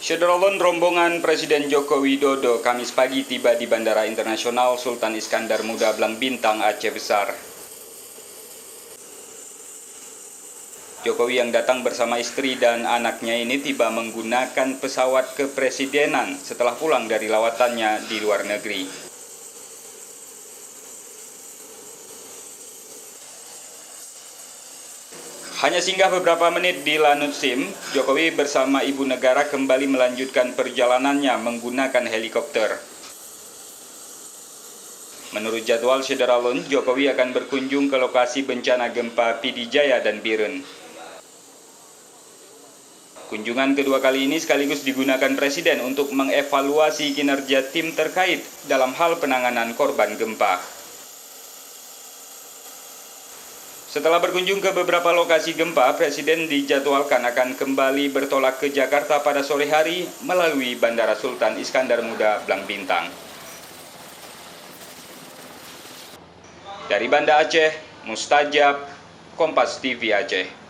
Sederolon rombongan Presiden Joko Widodo Kamis pagi tiba di Bandara Internasional Sultan Iskandar Muda Blang Bintang, Aceh Besar. Jokowi yang datang bersama istri dan anaknya ini tiba menggunakan pesawat kepresidenan setelah pulang dari lawatannya di luar negeri. Hanya singgah beberapa menit di Lanut Sim, Jokowi bersama ibu negara kembali melanjutkan perjalanannya menggunakan helikopter. Menurut jadwal Sederalun, Jokowi akan berkunjung ke lokasi bencana gempa Pidijaya dan Biren. Kunjungan kedua kali ini sekaligus digunakan Presiden untuk mengevaluasi kinerja tim terkait dalam hal penanganan korban gempa. Setelah berkunjung ke beberapa lokasi gempa, Presiden dijadwalkan akan kembali bertolak ke Jakarta pada sore hari melalui Bandara Sultan Iskandar Muda Blang Bintang. Dari Banda Aceh, Mustajab, Kompas TV Aceh.